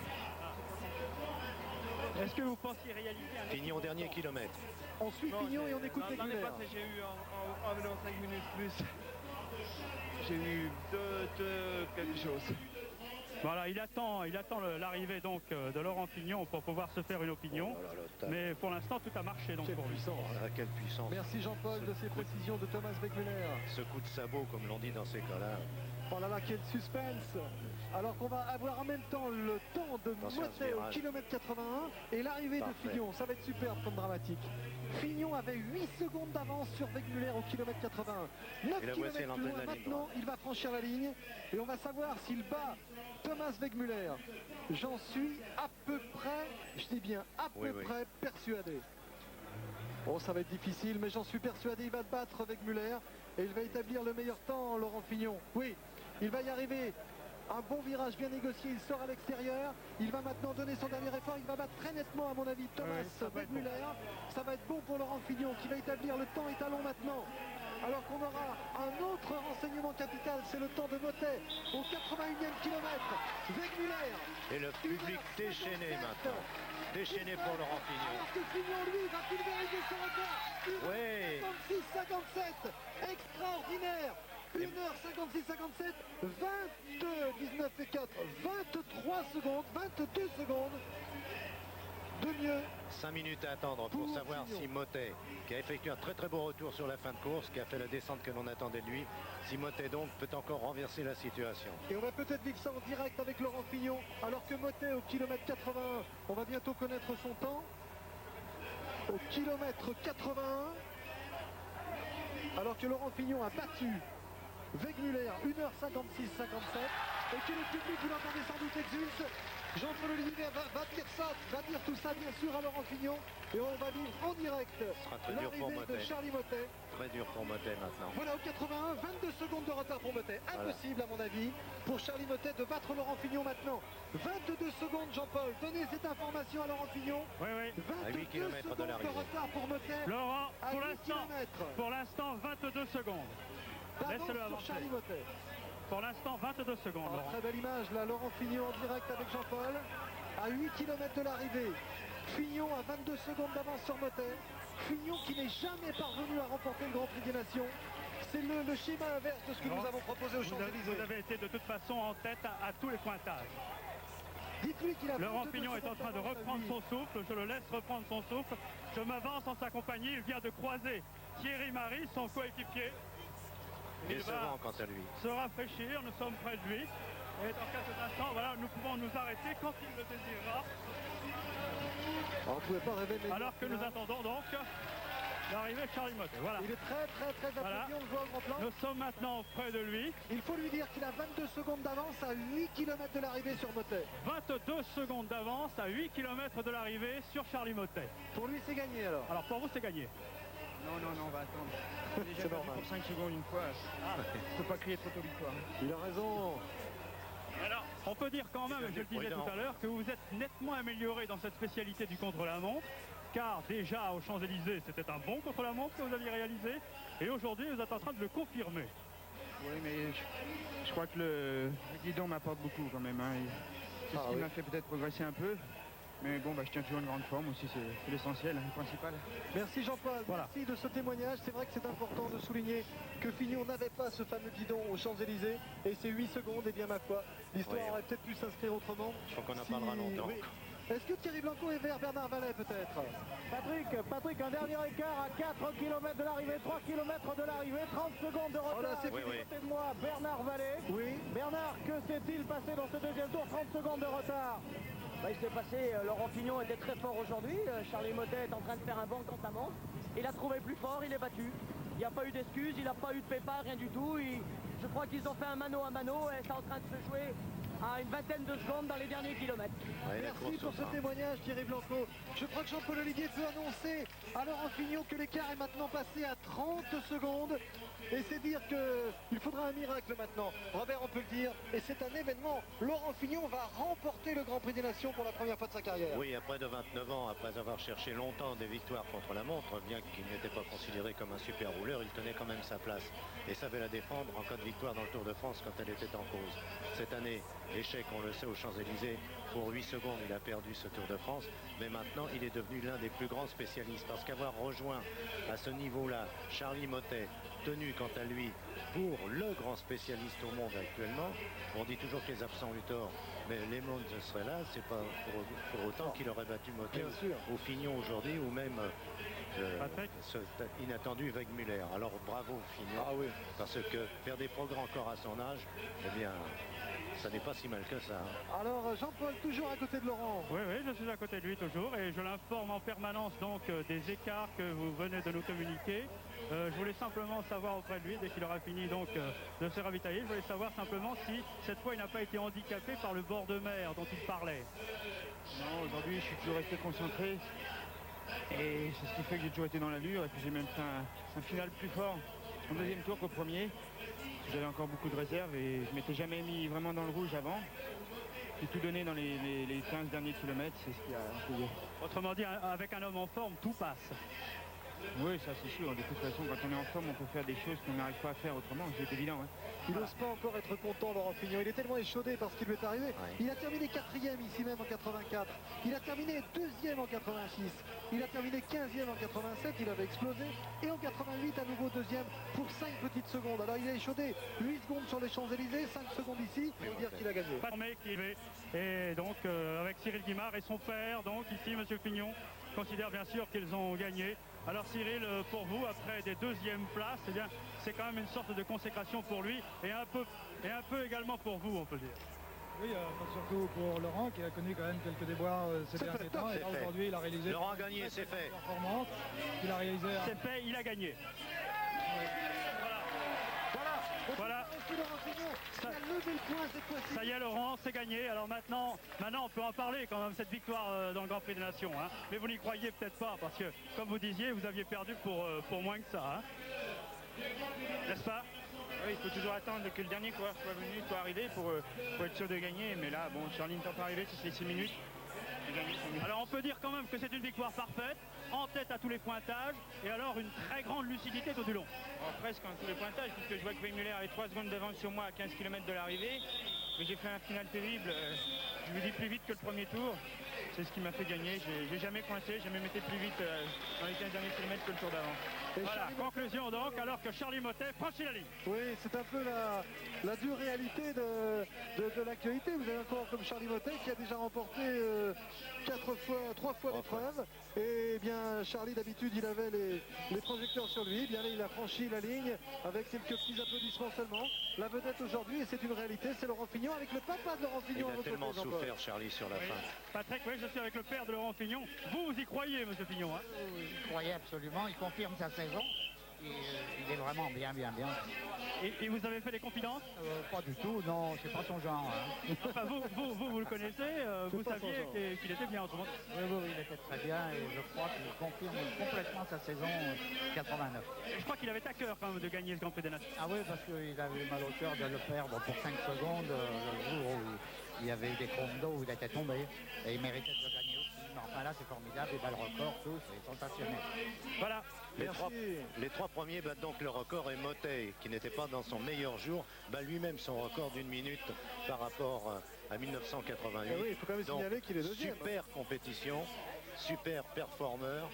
Est-ce que vous pensiez réaliser un Fignon au dernier kilomètre. On suit Fignon et on écoute L'année Wegmüller. passée, j'ai eu en venant 5 minutes plus. J'ai eu deux quelque chose. Voilà, il attend l'arrivée donc de Laurent Fignon pour pouvoir se faire une opinion. Oh là là, le tacle. Mais pour l'instant, tout a marché donc Quelle pour lui. puissance. Oh là, quelle puissance. Merci Jean-Paul de ces précisions de Thomas Wegmuller. Ce coup de sabot, comme l'on dit dans ces cas-là. Oh là là, quel suspense. Alors qu'on va avoir en même temps le temps de Attention à ce Mottet au virage. kilomètre 81 et l'arrivée de Parfait. Fignon. Ça va être superbe comme dramatique. Fignon avait 8 secondes d'avance sur Wegmuller au kilomètre 81. 9 Et la voici à kilomètres plus l'entrée de loin, la ligne maintenant, il va franchir la ligne et on va savoir s'il bat Thomas Wegmuller. J'en suis à peu près, je dis bien à Oui, peu oui. près persuadé. Oh, ça va être difficile, mais j'en suis persuadé, il va battre Wegmuller et il va établir le meilleur temps, Laurent Fignon. Oui, il va y arriver. Un bon virage bien négocié, il sort à l'extérieur. Il va maintenant donner son dernier effort. Il va battre très nettement, à mon avis, Thomas ça va être bon. Wegmuller. Ça va être bon pour Laurent Fignon qui va établir le temps étalon maintenant. Alors qu'on aura un autre renseignement capital, c'est le temps de Mottet au 81e kilomètre. Wegmuller. Et le public déchaîné maintenant. Déchaîné pour Laurent Fignon. Alors que Fignon, lui, va-t-il vérifier son record? Ouais. 56-57, extraordinaire. 1h56-57, 22, 19 et 4, 23 secondes, 22 secondes de mieux. 5 minutes à attendre pour Pour savoir Fignon. si Mottet, qui a effectué un très très beau retour sur la fin de course, qui a fait la descente que l'on attendait de lui, si Mottet donc peut encore renverser la situation. Et on va peut-être vivre ça en direct avec Laurent Fignon, alors que Mottet au kilomètre 81, on va bientôt connaître son temps. Au kilomètre 81, alors que Laurent Fignon a battu Wegmuller 1h56-57 et que le public, vous l'entendez sans doute, exulte. Jean-Paul Olivier va dire ça, va dire tout ça bien sûr à Laurent Fignon et on va vivre en direct sera très dur pour l'arrivée de Mottet. Charlie Mottet. Très dur pour Mottet maintenant. Voilà au 81, 22 secondes de retard pour Mottet. Impossible à mon avis pour Charlie Mottet de battre Laurent Fignon maintenant. 22 secondes Jean-Paul, donnez cette information à Laurent Fignon. Oui, oui. 22 8 kilomètres de secondes de l'arrivée. retard pour Mottet. Laurent, À pour 8 l'instant, kilomètres. 22 secondes. D'avance Laisse-le sur avancer. Charlie Mottet. Pour l'instant, 22 secondes. Oh, Laurent. très belle image là, Laurent Fignon en direct avec Jean-Paul. À 8 km de l'arrivée. Fignon à 22 secondes d'avance sur Mottet. Fignon qui n'est jamais parvenu à remporter le Grand Prix des Nations. C'est le schéma inverse de ce que nous Laurent, avons proposé aux Vous Champs-Élysées. avez été de toute façon en tête à tous les pointages. Dites-lui qu'il a Laurent 22 Fignon est en secondes train de d'avance à reprendre lui. son souffle, je le laisse reprendre son souffle. Je m'avance en sa compagnie, il vient de croiser Thierry Marie, son coéquipier. Il va Décevant quant à lui. se rafraîchir, nous sommes près de lui. Et dans quelques instants, voilà, nous pouvons nous arrêter quand il le désirera. On ne pouvait pas rêver de Alors que nous attendons donc l'arrivée de Charlie Mottet. Voilà. Il est très Voilà. applaudi, on le voit au grand plan. Nous sommes maintenant près de lui. Il faut lui dire qu'il a 22 secondes d'avance à 8 km de l'arrivée sur Mottet. 22 secondes d'avance à 8 km de l'arrivée sur Charlie Mottet. Pour lui, c'est gagné alors. Alors pour vous, c'est gagné. Non, on va attendre. J'ai déjà C'est perdu normal. pour 5 secondes une fois. Je peux pas crier trop tôt victoire. Il a raison. Alors, on peut dire quand même, je le disais prudent. tout à l'heure, que vous êtes nettement amélioré dans cette spécialité du contre-la-montre, car déjà aux Champs-Élysées, c'était un bon contre-la-montre que vous aviez réalisé, et aujourd'hui, vous êtes en train de le confirmer. Oui, mais je crois que le guidon m'apporte beaucoup quand même. Hein. C'est ce qui m'a fait peut-être progresser un peu. Mais bon, je tiens toujours une grande forme aussi, c'est l'essentiel, le principal. Merci Jean-Paul, Voilà. merci de ce témoignage. C'est vrai que c'est important de souligner que Fignon n'avait pas ce fameux guidon aux Champs-Élysées. Et ces 8 secondes, et bien ma foi, l'histoire Oui. aurait peut-être pu s'inscrire autrement. Je crois qu'on en parlera longtemps. Oui. Est-ce que Thierry Blanco est vers Bernard Vallet peut-être? Patrick, un dernier écart à 4 km de l'arrivée, 3 km de l'arrivée, 30 secondes de retard. Oh là, c'est Oui, oui. À côté de moi, Bernard Vallet. Oui. Bernard, que s'est-il passé dans ce deuxième tour? 30 secondes de retard. Il s'est passé, Laurent Fignon était très fort aujourd'hui, Charlie Mottet est en train de faire un bon contre-la-montre. Il a trouvé plus fort, il est battu. Il n'y a pas eu d'excuses, il n'a pas eu de pépin, rien du tout. Je crois qu'ils ont fait un mano à mano et c'est en train de se jouer à une vingtaine de secondes dans les derniers kilomètres. Ouais, la Merci course pour au ce train. témoignage Thierry Blanco. Je crois que Jean-Paul Olivier peut annoncer à Laurent Fignon que l'écart est maintenant passé à 30 secondes. Et c'est dire qu'il faudra un miracle maintenant. Robert, on peut le dire. Et c'est un événement. Laurent Fignon va remporter le Grand Prix des Nations pour la première fois de sa carrière. Oui, après de 29 ans, après avoir cherché longtemps des victoires contre la montre, bien qu'il n'était pas considéré comme un super rouleur, il tenait quand même sa place et savait la défendre en cas de victoire. victoire dans le Tour de France quand elle était en cause. Cette année, échec, on le sait, aux Champs-Élysées. Pour 8 secondes, il a perdu ce Tour de France. Mais maintenant, il est devenu l'un des plus grands spécialistes. Parce qu'avoir rejoint à ce niveau-là Charly Mottet, tenu quant à lui pour le grand spécialiste au monde actuellement, on dit toujours que les absents ont eu tort. Mais les mondes seraient là, c'est pas pour autant qu'il aurait battu Mottet au Fignon aujourd'hui, ou même ce inattendu Wegmüller. Alors bravo Fignon, parce que faire des progrès encore à son âge, eh bien, ça n'est pas si mal que ça. Alors Jean-Paul, toujours à côté de Laurent. Oui, je suis à côté de lui toujours et je l'informe en permanence donc des écarts que vous venez de nous communiquer. Je voulais simplement savoir auprès de lui, dès qu'il aura fini donc de se ravitailler, je voulais savoir simplement si cette fois il n'a pas été handicapé par le bord de mer dont il parlait. Non, aujourd'hui je suis toujours resté concentré et c'est ce qui fait que j'ai toujours été dans l'allure et puis j'ai même fait un final plus fort au deuxième tour qu'au premier. J'avais encore beaucoup de réserves et je m'étais jamais mis vraiment dans le rouge avant. J'ai tout donné dans les 15 derniers kilomètres, c'est ce qui a payé. Autrement dit, avec un homme en forme, tout passe. Oui, ça c'est sûr. De toute façon, quand on est en forme, on peut faire des choses qu'on n'arrive pas à faire autrement, c'est évident. Hein. Il n'ose pas encore être content, Laurent Fignon. Il est tellement échaudé par ce qui lui est arrivé. Il a terminé 4e ici même en 84. Il a terminé 2e en 86. Il a terminé 15e en 87. Il avait explosé. Et en 88, à nouveau 2e pour 5 petites secondes. Alors il est échaudé. 8 secondes sur les Champs-Élysées, 5 secondes ici. Il faut dire qu'il a gagné. Pas de mec qui est. Et donc avec Cyril Guimard et son père, donc ici, Monsieur Fignon, considère bien sûr qu'ils ont gagné. Alors Cyril, pour vous, après des deuxièmes places, eh bien, c'est quand même une sorte de consécration pour lui et un peu également pour vous, on peut dire. Oui, surtout pour Laurent qui a connu quand même quelques déboires ces derniers temps. Et là aujourd'hui, il a réalisé. Laurent a gagné, c'est fait. Performance. Il a réalisé. C'est fait, il a gagné. Voilà. Ça y est Laurent, c'est gagné. Alors maintenant on peut en parler quand même, cette victoire dans le Grand Prix des Nations. Hein. Mais vous n'y croyez peut-être pas parce que, comme vous disiez, vous aviez perdu pour moins que ça. Hein. N'est-ce pas? Oui, il faut toujours attendre que le dernier coureur soit venu, soit arrivé pour être sûr de gagner. Mais là, bon, Charly ne peut pas arriver, c'est 6 minutes. Alors on peut dire quand même que c'est une victoire parfaite, en tête à tous les pointages, et alors une très grande lucidité tout du long. Presque à tous les pointages, puisque je vois que Wegmüller avait 3 secondes d'avance sur moi à 15 km de l'arrivée. Mais j'ai fait un final terrible, je vous dis plus vite que le premier tour. C'est ce qui m'a fait gagner, j'ai jamais coincé, j'ai même été plus vite dans les 15 derniers kilomètres que le tour d'avant. Voilà, conclusion donc, alors que Charly Mottet franchit la ligne. Oui, c'est un peu la dure réalité de l'actualité. Vous avez un coureur comme Charly Mottet qui a déjà remporté 3 fois l'épreuve. Et bien Charly, d'habitude, il avait les projecteurs sur lui. Bien là, il a franchi la ligne avec quelques petits applaudissements seulement. La vedette aujourd'hui, et c'est une réalité, c'est Laurent Fignon avec le papa de Laurent Fignon. Il a tellement souffert, Charly, sur la fin. Patrick, oui, je suis avec le père de Laurent Fignon. Vous y croyez, Monsieur Fignon, hein? Oui, je croyais absolument. Il confirme sa saison. Et, il est vraiment bien. Et vous avez fait des confidences? Pas du tout, non, c'est pas son genre. Hein. Enfin, vous le connaissez, vous saviez qu'il était bien en ce moment. Oui, il était très bien et je crois qu'il confirme complètement sa saison 89. Et je crois qu'il avait à cœur quand même de gagner ce Grand Prix des Nations. Ah oui, parce qu'il avait mal au cœur de le perdre pour 5 secondes le jour où il y avait eu des chromes d'eau où il était tombé et il méritait de le gagner aussi. Mais enfin là, c'est formidable, il bat le record, tout, c'est sensationnel. Voilà. Les 3 premiers battent donc le record et Mottet, qui n'était pas dans son meilleur jour, bat lui-même son record d'1 minute par rapport à 1988. Et oui, il faut quand même signaler qu'il est deuxième. Super compétition, super performeur,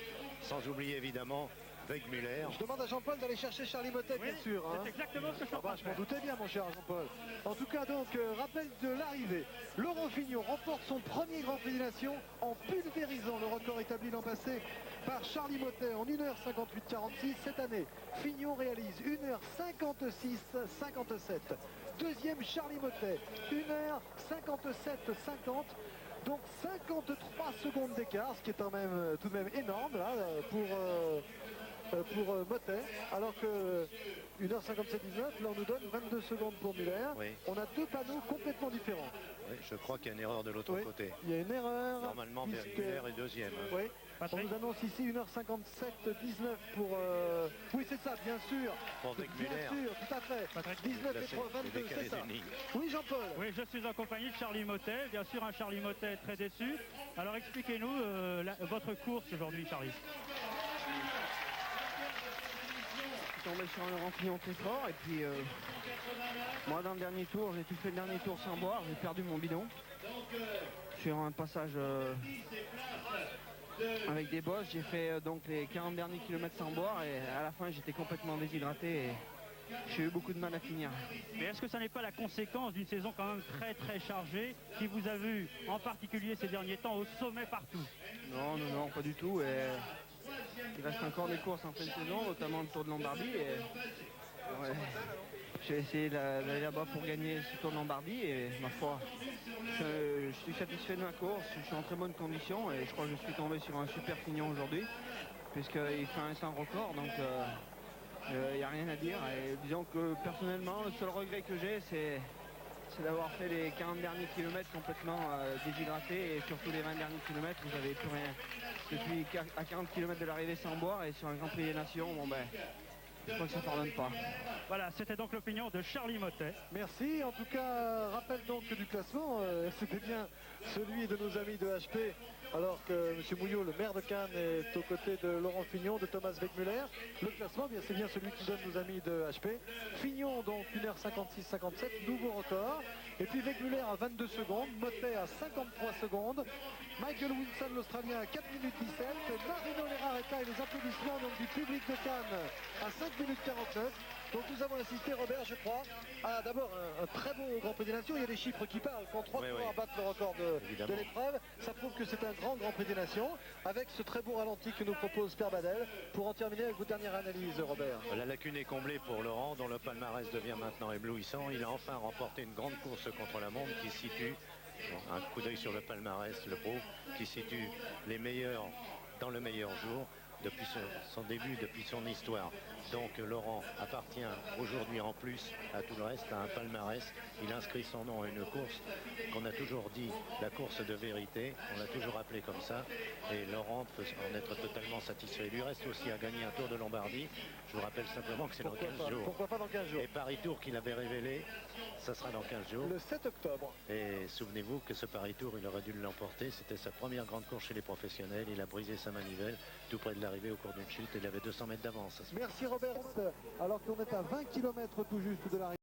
sans oublier évidemment Wegmüller. Je demande à Jean-Paul d'aller chercher Charly Mottet, bien sûr. Hein. C'est exactement ce que je fais. Je m'en doutais bien, mon cher Jean-Paul. En tout cas, donc, rappel de l'arrivée. Laurent Fignon remporte son premier Grand Prix des Nations en pulvérisant le record établi l'an passé par Charly Mottet en 1h58-46. Cette année, Fignon réalise 1h56-57. Deuxième, Charly Mottet, 1h57-50. Donc 53 secondes d'écart, ce qui est quand même, tout de même énorme là, pour Mottet, alors que 1h57-19, là on nous donne 22 secondes pour Muller. Oui. On a 2 panneaux complètement différents. Oui, je crois qu'il y a une erreur de l'autre côté. Il y a une erreur. Normalement, Wegmüller est deuxième. Hein. Oui. On nous annonce ici 1h57-19 pour... Oui, c'est ça, bien sûr. Pour Wegmüller. Bien sûr, tout à fait. 19 et 22, c'est ça. Oui, Jean-Paul. Oui, je suis en compagnie de Charly Mottet. Bien sûr, un Charly Mottet très déçu. Alors, expliquez-nous votre course aujourd'hui, Charly. suis tombé sur un Laurent Fignon très fort et puis moi dans le dernier tour, j'ai tout fait le dernier tour sans boire, j'ai perdu mon bidon sur un passage avec des bosses. J'ai fait donc les 40 derniers kilomètres sans boire et à la fin j'étais complètement déshydraté et j'ai eu beaucoup de mal à finir. Mais est-ce que ça n'est pas la conséquence d'une saison quand même très chargée qui vous a vu en particulier ces derniers temps au sommet partout? Non, pas du tout. Et il reste encore des courses en fin de saison, notamment le Tour de Lombardie. Et ouais, j'ai essayé d'aller là-bas pour gagner ce Tour de Lombardie et ma foi, je suis satisfait de ma course, je suis en très bonne condition et je crois que je suis tombé sur un super Fignon aujourd'hui puisqu'il fait un instant record, donc il n'y a rien à dire. Et disons que personnellement, le seul regret que j'ai, c'est d'avoir fait les 40 derniers kilomètres complètement déshydraté et surtout les 20 derniers kilomètres où j'avais plus rien. Depuis à 40 km de l'arrivée sans boire et sur un Grand Prix des Nations, bon ben, je crois que ça ne pardonne pas. Voilà, c'était donc l'opinion de Charlie Mottet. Merci, en tout cas, rappel donc du classement, c'était bien celui de nos amis de HP, alors que M. Mouillot, le maire de Cannes, est aux côtés de Laurent Fignon, de Thomas Wegmuller. Le classement, bien, c'est bien celui qui donne nos amis de HP. Fignon, donc 1h56-57, nouveau record. Et puis Wegmuller à 22 secondes, Mottet à 53 secondes, Michael Wilson, l'Australien, à 4 minutes 17, Marino Lerareta et les applaudissements donc, du public de Cannes à 5 minutes 49. Donc nous avons assisté, Robert, je crois, à d'abord un très beau Grand Prix des Nations. Il y a des chiffres qui parlent. Quand 3 coureurs battent le record de l'épreuve, ça prouve que c'est un grand Prix des Nations, avec ce très beau ralenti que nous propose Pierre Badel. Pour en terminer avec vos dernières analyses, Robert. La lacune est comblée pour Laurent, dont le palmarès devient maintenant éblouissant. Il a enfin remporté une grande course contre la montre qui situe, un coup d'œil sur le palmarès, le prouve, qui situe les meilleurs dans le meilleur jour depuis son début, depuis son histoire. Donc Laurent appartient aujourd'hui en plus à tout le reste, à un palmarès. Il inscrit son nom à une course qu'on a toujours dit la course de vérité, on l'a toujours appelée comme ça, et Laurent peut en être totalement satisfait. Il lui reste aussi à gagner un Tour de Lombardie. Je vous rappelle simplement que c'est dans 15 jours. Pourquoi pas dans 15 jours? Et Paris-Tour qu'il avait révélé, ça sera dans 15 jours. Le 7 octobre. Et souvenez-vous que ce Paris-Tour, il aurait dû l'emporter. C'était sa première grande course chez les professionnels. Il a brisé sa manivelle tout près de l'arrivée au cours d'une chute. Il avait 200 mètres d'avance. Merci Robert. Alors qu'on est à 20 km tout juste de l'arrivée.